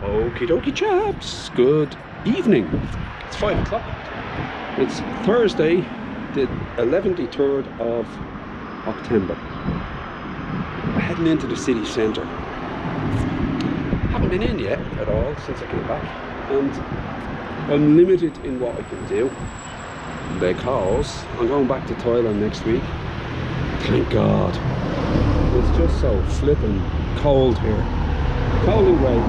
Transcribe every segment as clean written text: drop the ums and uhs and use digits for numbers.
Okie dokie chaps, good evening. It's 5 o'clock. It's Thursday, the 23rd of October. We're heading into the city centre. Haven't been in yet at all since I came back, and I'm limited in what I can do because I'm going back to Thailand next week. Thank God. It's just so flipping cold here. Cold and grey.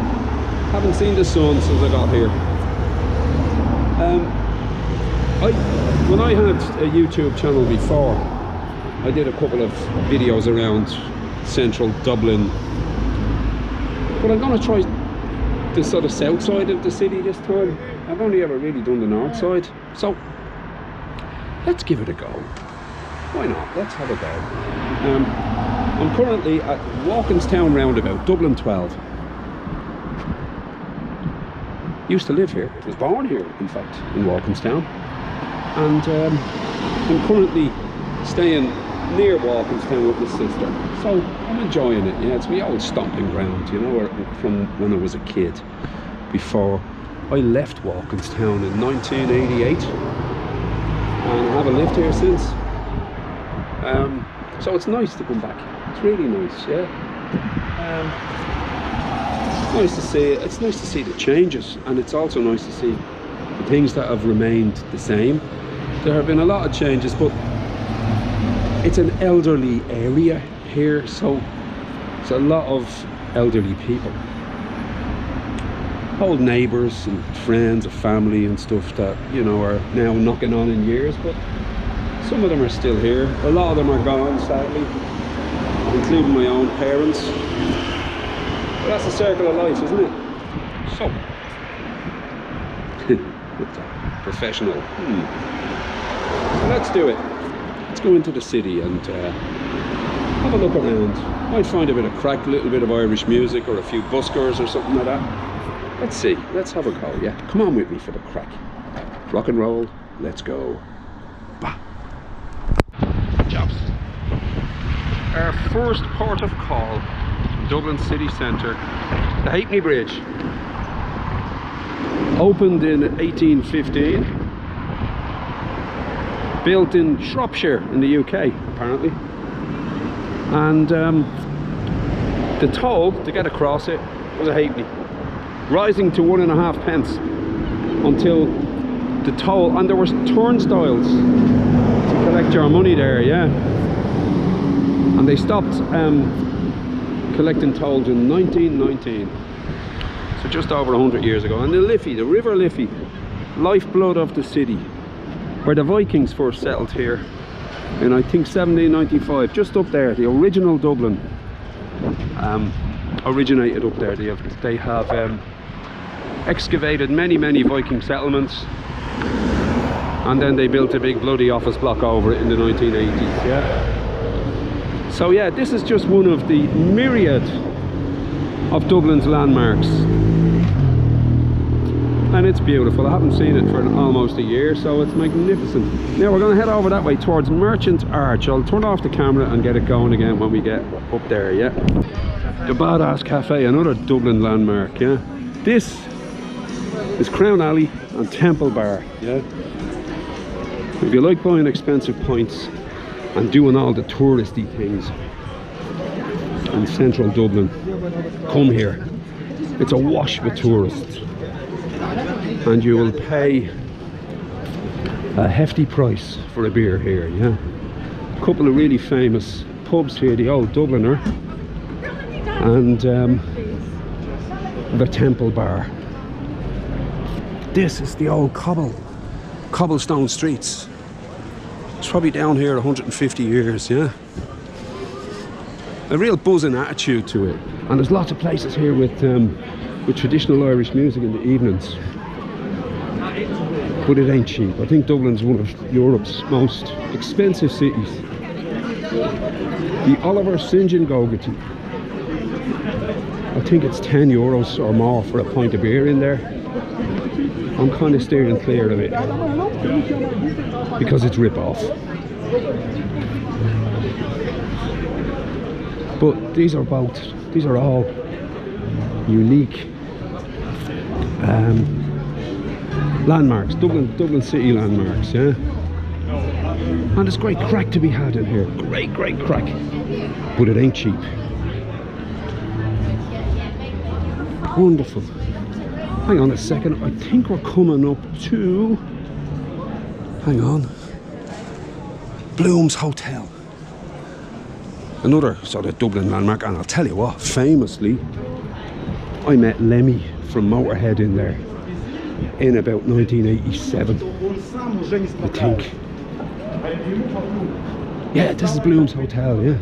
Haven't seen the sun since I got here. When I had a YouTube channel before, I did a couple of videos around central Dublin, but I'm going to try the sort of south side of the city this time. I've only ever really done the north side, so let's give it a go. Why not? Let's have a go. I'm currently at Walkinstown roundabout, Dublin 12. Used to live here, was born here in fact, in Walkinstown, and I'm currently staying near Walkinstown with my sister, so I'm enjoying it. Yeah, it's my old stomping ground, you know, from when I was a kid, before I left Walkinstown in 1988, and I haven't lived here since. So it's nice to come back. It's really nice, yeah. It's nice to see it. It's nice to see the changes, and it's also nice to see the things that have remained the same. There have been a lot of changes, but it's an elderly area here, so it's a lot of elderly people, old neighbours and friends of family and stuff that, you know, are now knocking on in years, but some of them are still here. A lot of them are gone, sadly, including my own parents. But that's the circle of life, isn't it? So, professional. So let's do it. Let's go into the city and have a look around. Might find a bit of crack, a little bit of Irish music, or a few buskers or something like that. Let's see. Let's have a go. Yeah, come on with me for the crack. Rock and roll. Let's go. Bah. Chaps. Our first port of call, Dublin city centre, the Halfpenny Bridge. Opened in 1815. Built in Shropshire in the UK, apparently. And the toll to get across it was a halfpenny, rising to 1.5 pence until the toll, and there was turnstiles to collect your money there, yeah. And they stopped collecting tolls in 1919, so just over 100 years ago. And the Liffey, the River Liffey, lifeblood of the city, where the Vikings first settled here in, I think, 1795, just up there. The original Dublin originated up there. They have excavated many Viking settlements, and then they built a big bloody office block over it in the 1980s, yeah. So yeah, this is just one of the myriad of Dublin's landmarks, and it's beautiful. I haven't seen it for almost a year, so it's magnificent. Now we're going to head over that way towards Merchant Arch. I'll turn off the camera and get it going again when we get up there, yeah. The Badass Cafe, another Dublin landmark, yeah. This is Crown Alley and Temple Bar, yeah. If you like buying expensive pints and doing all the touristy things in central Dublin, come here. It's awash with tourists, and you will pay a hefty price for a beer here, yeah. A couple of really famous pubs here, the Old Dubliner and the Temple Bar. This is the old cobblestone streets. It's probably down here 150 years, yeah. A real buzzing attitude to it, and there's lots of places here with traditional Irish music in the evenings. But it ain't cheap. I think Dublin's one of Europe's most expensive cities. The Oliver St. John Gogarty, I think it's €10 or more for a pint of beer in there. I'm kind of steering clear of it because it's rip-off. But these are all unique landmarks, Dublin city landmarks, yeah. And there's great crack to be had in here, great crack, but it ain't cheap. Wonderful. Hang on a second, I think we're coming up to, hang on, Bloom's Hotel. Another sort of Dublin landmark, and I'll tell you what, famously, I met Lemmy from Motorhead in there in about 1987, I think. Yeah, this is Bloom's Hotel, yeah.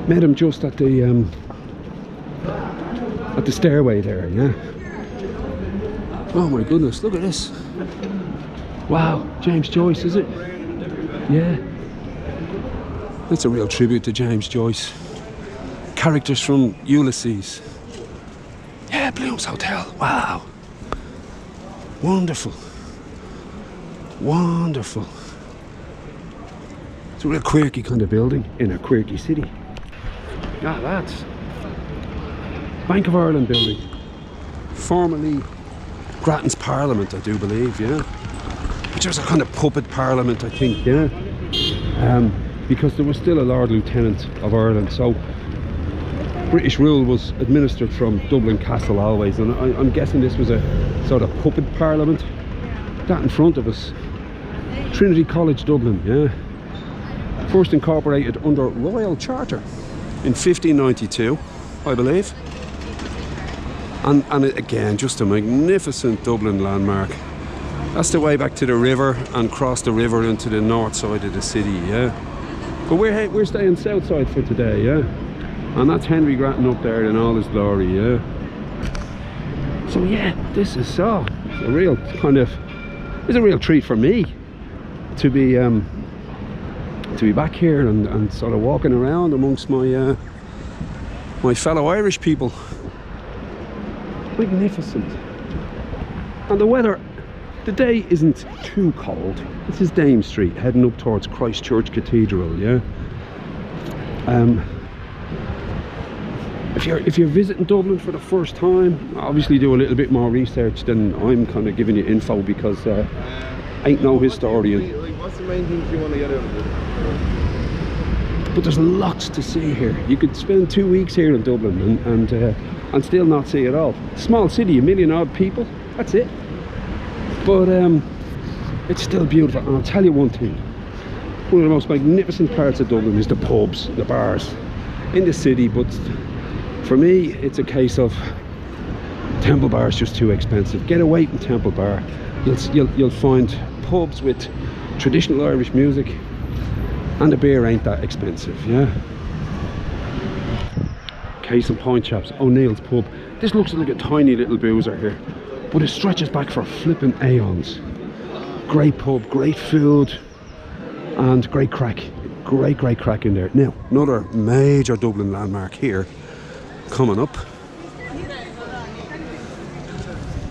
Met him just at the stairway there, yeah. Oh my goodness, look at this. Wow, James Joyce, is it? Yeah. That's a real tribute to James Joyce. Characters from Ulysses. Yeah, Bloom's Hotel, wow. Wonderful. Wonderful. It's a real quirky kind of building in a quirky city. Ah, that's Bank of Ireland building. Formerly Graftons Parliament, I do believe, yeah. Which was a kind of puppet parliament, I think, yeah. Because there was still a Lord Lieutenant of Ireland, so British rule was administered from Dublin Castle always, and I'm guessing this was a sort of puppet parliament. That in front of us, Trinity College Dublin, yeah. First incorporated under Royal Charter in 1592, I believe. And again, just a magnificent Dublin landmark. That's the way back to the river and cross the river into the north side of the city, yeah. But we're staying south side for today, yeah. And that's Henry Grattan up there in all his glory, yeah. So yeah, this is a real kind of, it's a real treat for me to be back here and sort of walking around amongst my my fellow Irish people. Magnificent. And the weather, the day isn't too cold. This is Dame Street, heading up towards Christchurch Cathedral, yeah. If you're visiting Dublin for the first time, obviously do a little bit more research than I'm kind of giving you info, because ain't no historian. What's the main things you want to get out of it? But there's lots to see here. You could spend 2 weeks here in Dublin and still not see it all. Small city, 1 million odd people, that's it. But it's still beautiful. And I'll tell you one thing, one of the most magnificent parts of Dublin is the pubs, the bars in the city. But for me, it's a case of Temple Bar is just too expensive. Get away from Temple Bar. You'll find pubs with traditional Irish music, and the beer ain't that expensive, yeah. Case in point, chaps, O'Neill's pub. This looks like a tiny little boozer here, but it stretches back for flipping aeons. Great pub, great food, and great crack. Great crack in there. Now, another major Dublin landmark here coming up.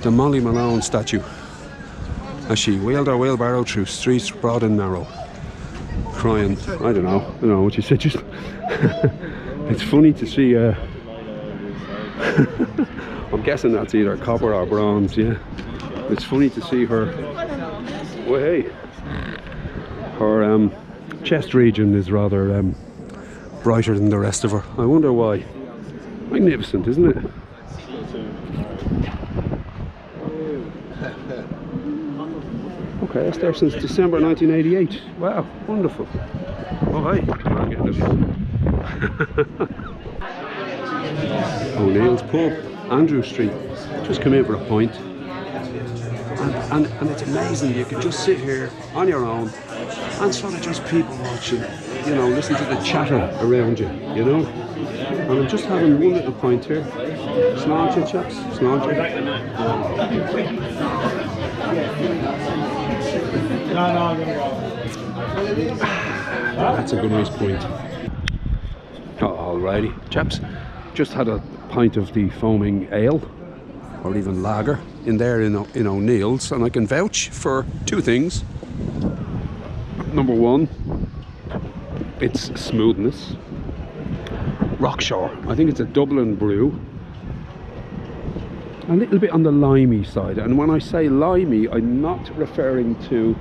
The Molly Malone statue, as she wheeled her wheelbarrow through streets broad and narrow, crying, I don't know what she said, just it's funny to see I'm guessing that's either copper or bronze, yeah. It's funny to see her, well, hey, her chest region is rather brighter than the rest of her. I wonder why. Magnificent, isn't it? Okay, it's there since December 1988. Wow, wonderful. Oh, hi. I'm getting it. O'Neill's pub, Andrew Street. Just come in for a pint. And it's amazing, you can just sit here on your own and sort of just people watching, you know, listen to the chatter around you, you know. And I'm just having one little pint here. Sláinte, chaps, sláinte. That's a good nice point. Alrighty, chaps. Just had a pint of the foaming ale, or even lager, in there in O'Neill's, and I can vouch for two things. Number one, its smoothness. Rockshore, I think it's a Dublin brew. a little bit on the limey side. And when I say limey, I'm not referring to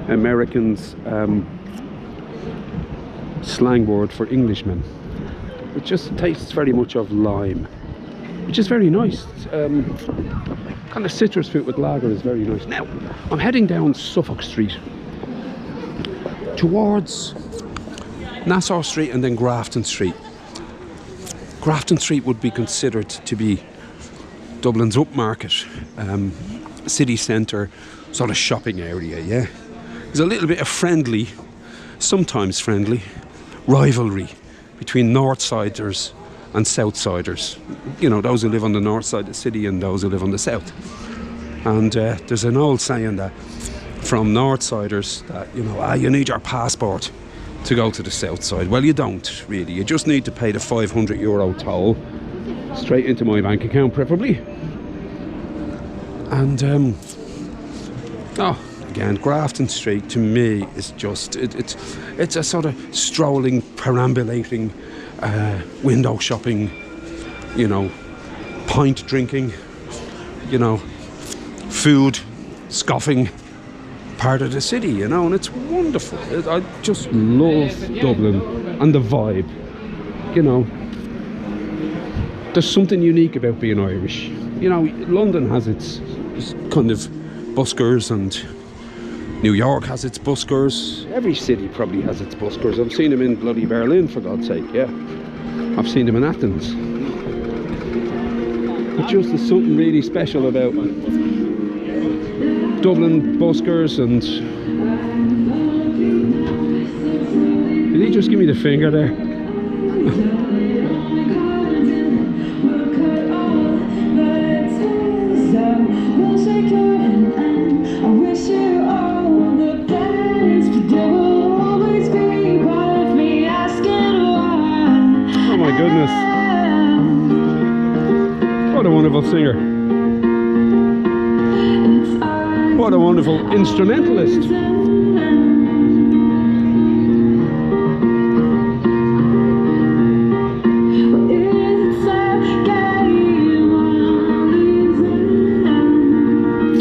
Americans' slang word for Englishmen. It just tastes very much of lime, which is very nice. Kind of citrus fruit with lager is very nice. Now, I'm heading down Suffolk Street towards Nassau Street and then Grafton Street. Grafton Street would be considered to be Dublin's upmarket, city centre sort of shopping area, yeah? There's a little bit of friendly, sometimes friendly, rivalry between Northsiders and Southsiders. You know, those who live on the north side of the city and those who live on the south. And there's an old saying that from Northsiders that, you know, you need your passport to go to the south side. Well, you don't really. You just need to pay the €500 toll straight into my bank account, preferably. And again, Grafton Street to me is just it's a sort of strolling, perambulating, window shopping, you know, pint drinking, you know, food scoffing part of the city, you know, and it's wonderful. I just love Dublin and the vibe, you know. There's something unique about being Irish. You know, London has its kind of buskers and New York has its buskers. Every city probably has its buskers. I've seen them in bloody Berlin, for God's sake, yeah. I've seen them in Athens. But just there's something really special about Dublin buskers. And did he just give me the finger there? Oh my goodness. What a wonderful singer. What a wonderful instrumentalist.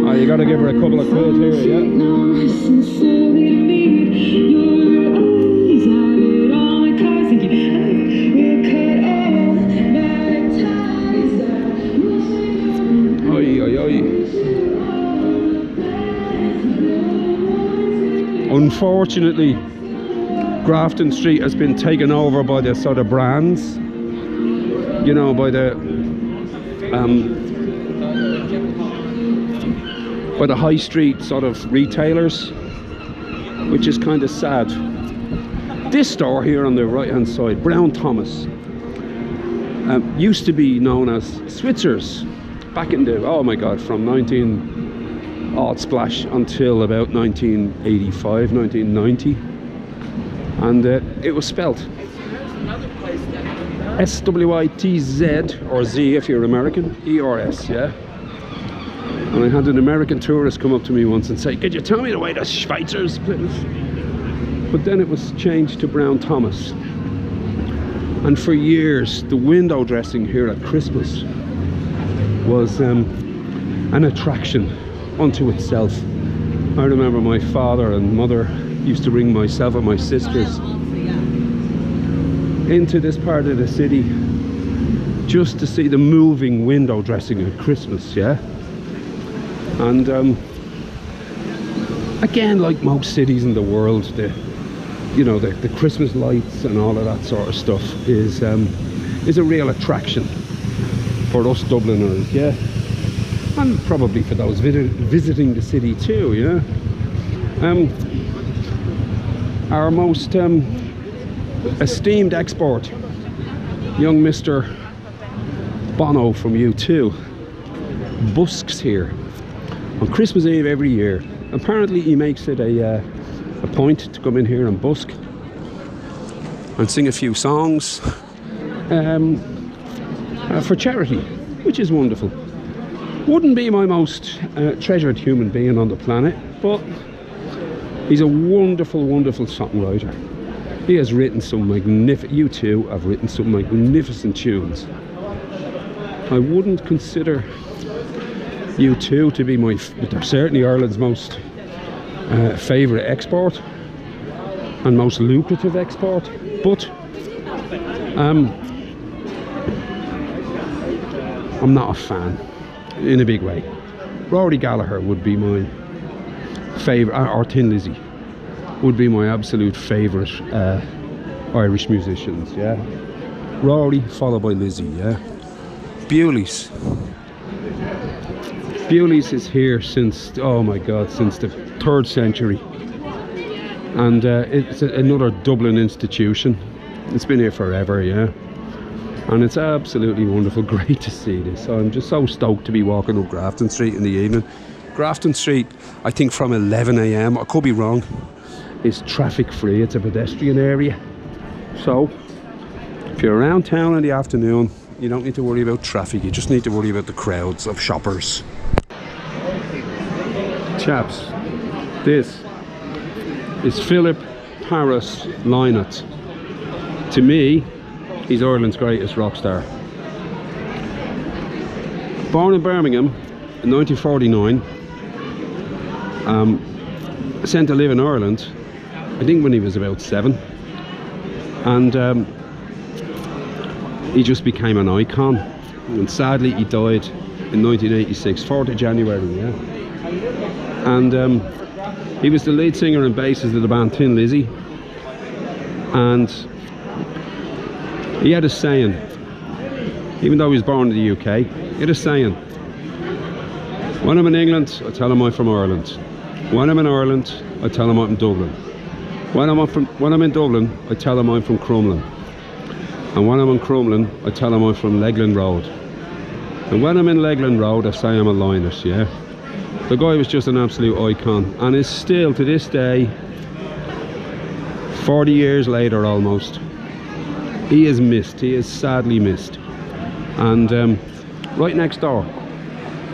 Oh, you gotta give her a couple of quid here, yeah? Unfortunately, Grafton Street has been taken over by the sort of brands, you know, by the high street sort of retailers, which is kind of sad. This store here on the right hand side, Brown Thomas, used to be known as Switzer's back in the, oh my god, from 19 odd splash until about 1985, 1990, and it was spelt S-W-I-T-Z, or Z if you're American, E-R-S, yeah. And I had an American tourist come up to me once and say, could you tell me the way to Schweizer's, please? But then it was changed to Brown Thomas, and for years the window dressing here at Christmas was an attraction unto itself. I remember my father and mother used to bring myself and my sisters into this part of the city just to see the moving window dressing at Christmas, yeah. And again, like most cities in the world, the Christmas lights and all of that sort of stuff is a real attraction for us Dubliners, yeah. And probably for those visiting the city too, yeah. Our most esteemed export, young Mr. Bono from U2, busks here on Christmas Eve every year. Apparently he makes it a point to come in here and busk and sing a few songs for charity, which is wonderful. Wouldn't be my most treasured human being on the planet, but he's a wonderful, wonderful songwriter. He has written some magnificent, U2 have written some magnificent tunes. I wouldn't consider U2 to be they're certainly Ireland's most favourite export and most lucrative export, but I'm not a fan in a big way. Rory Gallagher would be my favourite, or Thin Lizzy would be my absolute favourite Irish musicians, yeah. Rory followed by Lizzy, yeah. Bewley's is here since, oh my god, since the 3rd century, and it's another Dublin institution. It's been here forever, yeah, and it's absolutely wonderful. Great to see this. I'm just so stoked to be walking up Grafton Street in the evening. Grafton Street, I think from 11 AM, I could be wrong, is traffic free. It's a pedestrian area, so if you're around town in the afternoon, you don't need to worry about traffic. You just need to worry about the crowds of shoppers. Chaps, this is Philip Paris Lynott. To me, he's Ireland's greatest rock star. Born in Birmingham in 1949, sent to live in Ireland, I think when he was about 7, and he just became an icon. And sadly, he died in 1986, 4th of January, yeah. And he was the lead singer and bassist of the band Thin Lizzy, and he had a saying, even though he was born in the UK, he had a saying: when I'm in England, I tell him I'm from Ireland. When I'm in Ireland, I tell him I'm from Dublin. When I'm in Dublin, I tell him I'm from Crumlin. And when I'm in Crumlin, I tell him I'm from Leighlin Road. And when I'm in Leighlin Road, I say I'm a Lynott, yeah. The guy was just an absolute icon, and is still to this day, 40 years later almost, he is missed. He is sadly missed. And right next door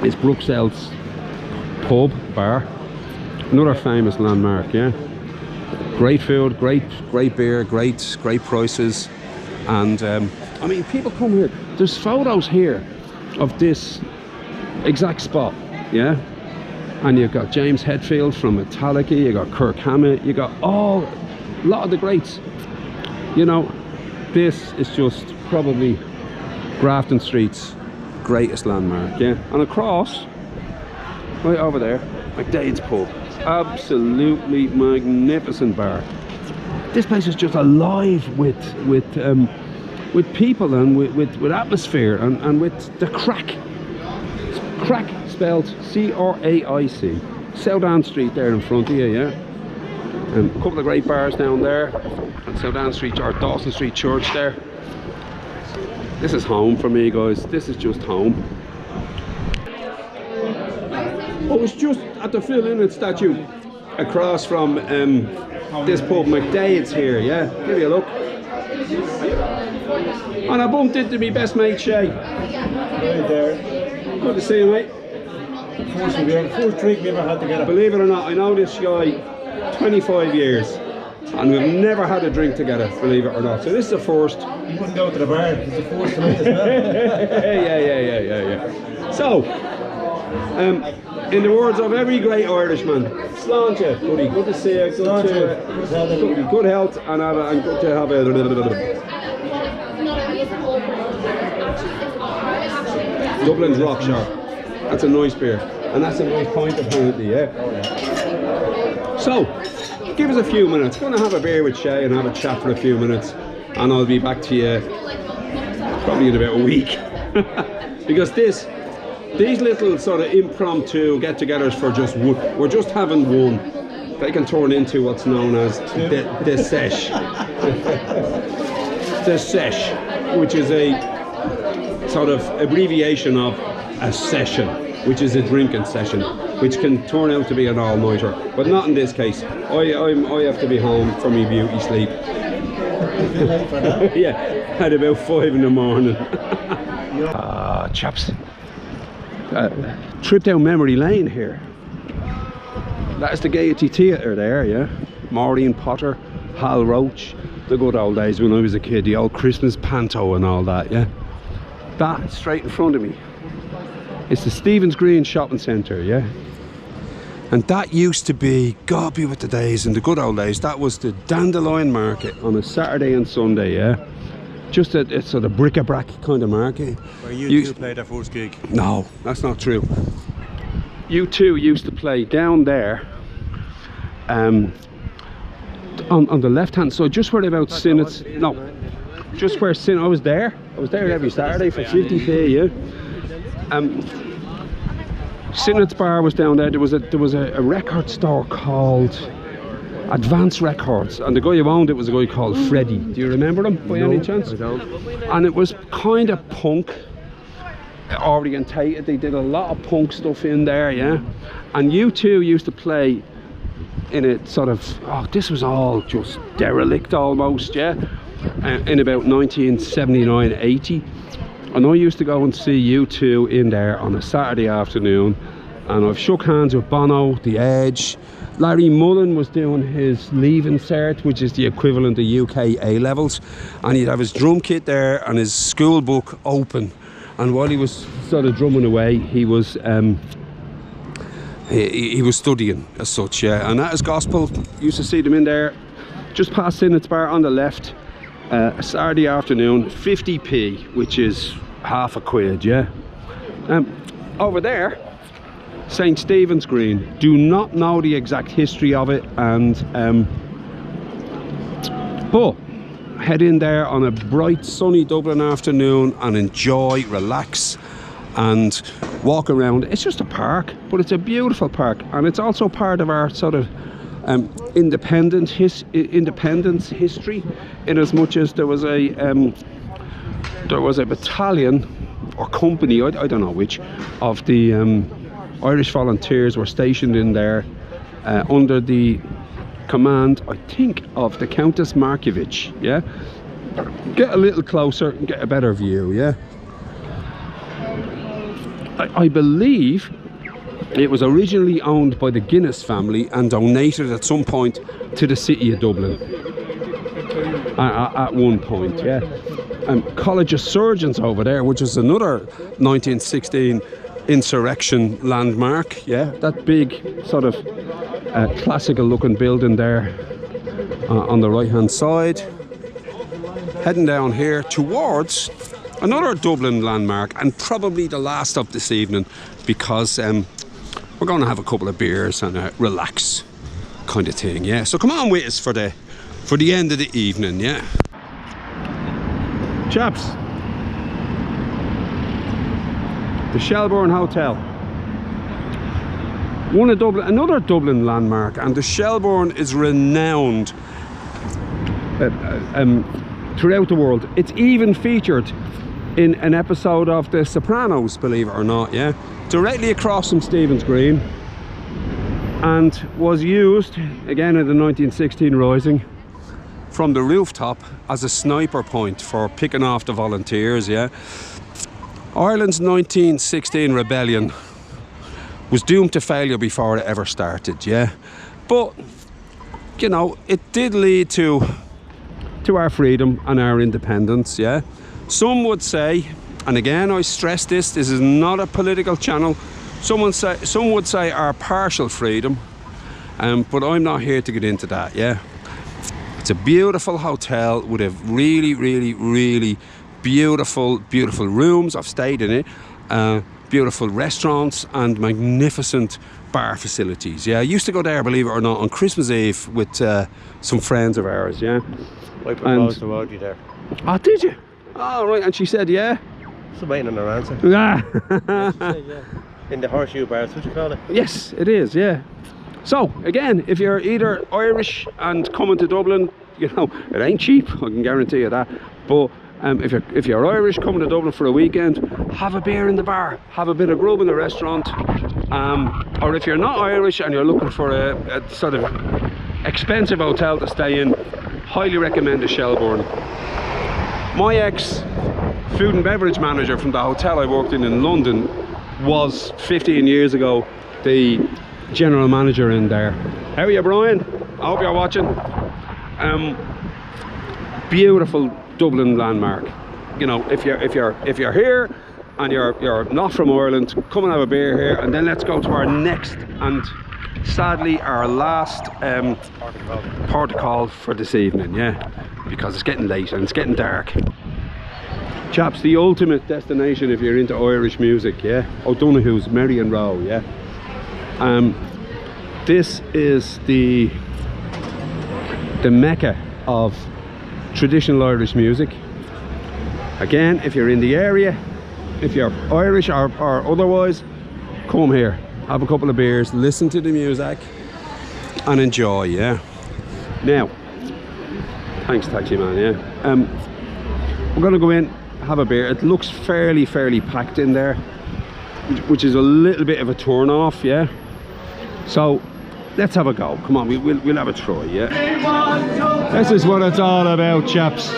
is Bruxelles pub bar, another famous landmark, yeah. Great food, great beer, great prices, and I mean, people come here. There's photos here of this exact spot, yeah. And you've got James Hetfield from Metallica, you got Kirk Hammett, you got a lot of the greats. You know, this is just probably Grafton Street's greatest landmark, yeah. And across, right over there, McDade's pub, absolutely magnificent bar. This place is just alive with people and with atmosphere and with the crack. Crack spelled C-R-A-I-C. Soudan Street there in front of you, yeah. And a couple of great bars down there. And Soudan Street, or Dawson Street Church there. This is home for me, guys. This is just home. I was just at the Phil Lynott statue across from this pub, McDade's here, yeah. Give you a look. And I bumped into me best mate Shay. Right there. Good to see you, mate. First drink we ever had together. Believe it or not, I know this guy 25 years and we've never had a drink together, believe it or not. So this is the first. You wouldn't go to the bar, it's the first tonight as well. yeah. So, in the words of every great Irishman, Sláinte, buddy, good to see you, good health and good to have a Dublin's Rock Shark. That's a nice beer, and that's a nice pint apparently, yeah. So, give us a few minutes. Going to have a beer with Shay and have a chat for a few minutes, and I'll be back to you probably in about a week. Because these little sort of impromptu get-togethers for just one, we're just having one. They can turn into what's known as the Sesh. The Sesh, which is a sort of abbreviation of a session, which is a drinking session, which can turn out to be an all-nighter, but not in this case. I have to be home for me beauty sleep. Yeah, at about 5 in the morning. Chaps, trip down memory lane here. That's the Gaiety Theatre there, yeah. Maureen Potter, Hal Roach, the good old days when I was a kid, the old Christmas panto and all that, yeah. That straight in front of me is the Stephen's Green Shopping Centre, yeah? And that used to be, God be with the days, in the good old days, that was the Dandelion Market on a Saturday and Sunday, yeah? Just a sort of bric-a-brac kind of market. Where you two played their first gig? No, that's not true. U2 used to play down there, on the left-hand side, just where about Sinnott's. No, just where Sin. I was there every Saturday for 50p, yeah. Sinnott's bar was down there. There was a record store called Advance Records, and the guy who owned it was a guy called Freddie. Do you remember him by any chance? I don't. And it was kind of punk orientated. They did a lot of punk stuff in there, yeah. And U2 used to play in a sort of, oh, this was all just derelict almost, yeah, in about 1979-80. And I used to go and see U2 in there on a Saturday afternoon, and I've shook hands with Bono, The Edge. Larry Mullen was doing his Leaving Cert, which is the equivalent of UK A-levels, and he'd have his drum kit there and his school book open, and while he was sort of drumming away, he was studying as such, yeah. And that is gospel. Used to see them in there just past Sinnott's bar on the left, a Saturday afternoon, 50p, which is half a quid, yeah. Over there, St. Stephen's Green. Do not know the exact history of it, and but head in there on a bright sunny Dublin afternoon and enjoy, relax and walk around. It's just a park, but it's a beautiful park, and it's also part of our sort of independence history, in as much as there was a battalion or company, I don't know which, of the Irish volunteers were stationed in there under the command, I think, of the Countess Markievicz, yeah. Get a little closer and get a better view, yeah. I believe it was originally owned by the Guinness family and donated at some point to the city of Dublin. At one point, yeah. College of Surgeons over there, which is another 1916 insurrection landmark, yeah. That big sort of classical looking building there on the right hand side. Heading down here towards another Dublin landmark, and probably the last of this evening, because we're going to have a couple of beers and relax kind of thing, yeah. So come on with us for the end of the evening, yeah. Chaps, the Shelborne Hotel, another Dublin landmark, and the Shelborne is renowned throughout the world. It's even featured in an episode of The Sopranos, believe it or not, yeah. Directly across from Stephen's Green, and was used again in the 1916 Rising from the rooftop as a sniper point for picking off the volunteers, yeah. Ireland's 1916 rebellion was doomed to failure before it ever started, yeah. But, you know, it did lead to our freedom and our independence, yeah. Some would say, and again I stress this is not a political channel, some would say our partial freedom, but I'm not here to get into that, yeah. It's a beautiful hotel with a really, really, really beautiful rooms. I've stayed in it. Beautiful restaurants and magnificent bar facilities, yeah. I used to go there, believe it or not, on Christmas Eve with some friends of ours, yeah. I proposed to Audrey there. Oh, did you? Oh, right. And she said, yeah? Still waiting on her answer. Yeah. In the horseshoe bars, what you call it? Yes, it is, yeah. So, again, if you're either Irish and coming to Dublin, you know, it ain't cheap, I can guarantee you that. But if you're Irish coming to Dublin for a weekend, have a beer in the bar, have a bit of grub in the restaurant. Or if you're not Irish and you're looking for a sort of expensive hotel to stay in, highly recommend the Shelborne. My ex-food and beverage manager from the hotel I worked in London was 15 years ago the general manager in there. How are you, Brian? I hope you're watching. Beautiful Dublin landmark. you know, if you're here and you're not from Ireland, come and have a beer here, and then let's go to our next and sadly our last port of call for this evening, yeah, because it's getting late and it's getting dark. Chaps, the ultimate destination if you're into Irish music, yeah, O'Donoghue's Merry and Row, yeah. This is the mecca of traditional Irish music. Again, if you're in the area, if you're Irish or otherwise, come here, have a couple of beers, listen to the music and enjoy, yeah. Now, thanks taxi man, yeah. We're gonna go in, have a beer. It looks fairly packed in there, which is a little bit of a turn off, yeah. So let's have a go. Come on, we'll have a try, yeah. This is what it's all about, chaps.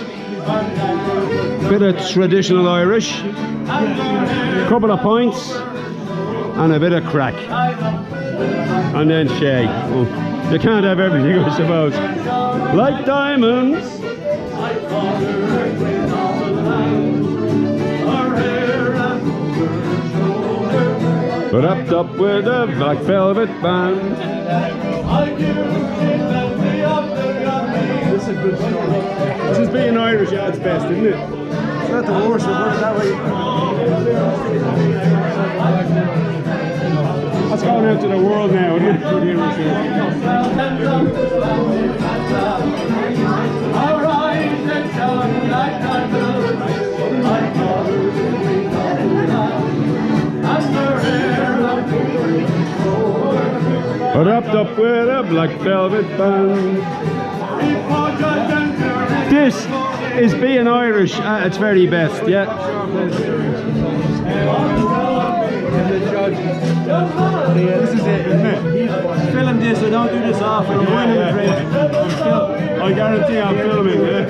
Bit of traditional Irish, couple of pints, and a bit of crack, and then Shay. Oh, you can't have everything, I suppose. Like diamonds. Wrapped up with a black velvet band. This is a good story. This is being Irish at its best, isn't it? It's not the worst, we'll put it that way. That's going out to the world now, isn't it? Wrapped up with a black velvet band. This is being Irish at its very best, yeah. This is it, isn't it? Film this, I don't do this often. I guarantee I'm filming, yeah.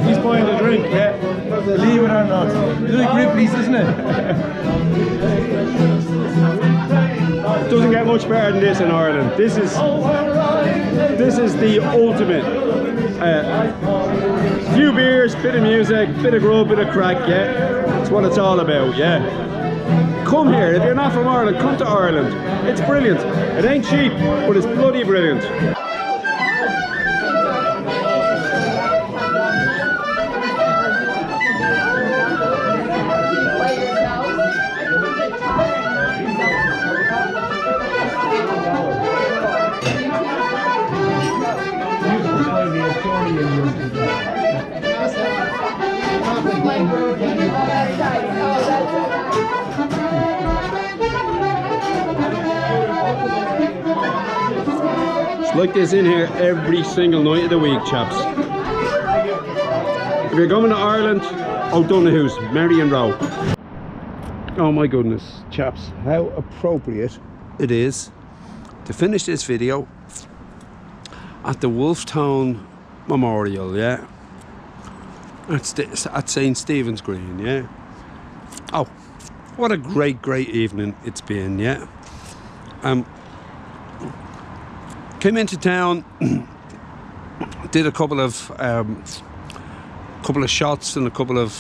He's buying a drink, yeah. Believe it or not. It's like Ripley's, isn't it? Doesn't get much better than this in Ireland. This is the ultimate. Few beers, bit of music, bit of grub, bit of crack, yeah. That's what it's all about, yeah. Come here, if you're not from Ireland, come to Ireland. It's brilliant. It ain't cheap, but it's bloody brilliant. It's like this in here every single night of the week, chaps. If you're going to Ireland, O'Donoghue's Merry and Row. Oh my goodness, chaps, how appropriate it is to finish this video at the Wolftown Memorial, yeah, at St. Stephen's Green, yeah. Oh, what a great evening it's been, yeah. Came into town, did a couple of shots and a couple of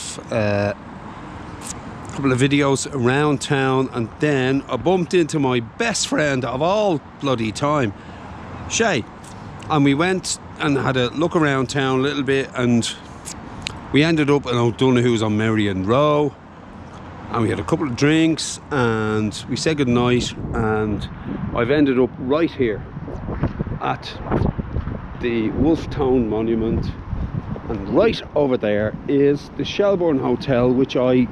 videos around town, and then I bumped into my best friend of all bloody time, Shay, and we went and had a look around town a little bit, and we ended up in O'Donoghue's on Merry and Row, and we had a couple of drinks and we said goodnight, and I've ended up right here at the Wolftown Monument, and right over there is the Shelborne Hotel, which I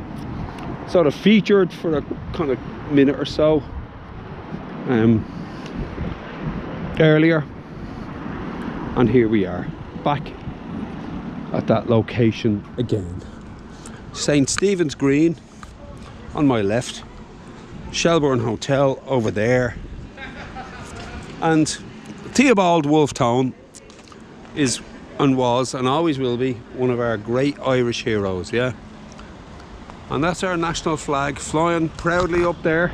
sort of featured for a kind of minute or so earlier, and here we are back at that location again. St. Stephen's Green on my left, Shelborne Hotel over there, and Theobald Wolftown is and was and always will be one of our great Irish heroes, yeah. And that's our national flag flying proudly up there,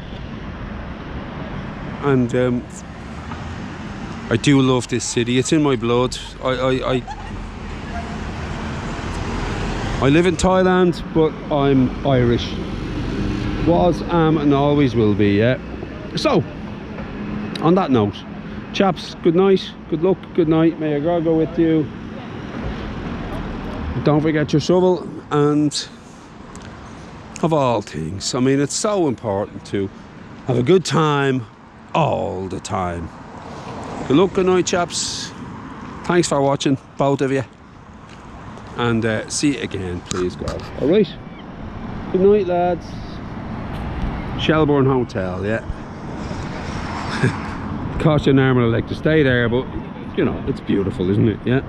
and I do love this city. It's in my blood. I live in Thailand, but I'm Irish. Was, am, and always will be, yeah. So, on that note, chaps, good night, good luck, good night. May God go with you. Don't forget your shovel, and of all things, I mean, it's so important to have a good time all the time. Good luck, good night, chaps. Thanks for watching, both of you. And see you again, please, God. Alright. Good night, lads. Shelborne Hotel, yeah. Cost you an arm and a leg to stay there, but, you know, it's beautiful, isn't it? Yeah.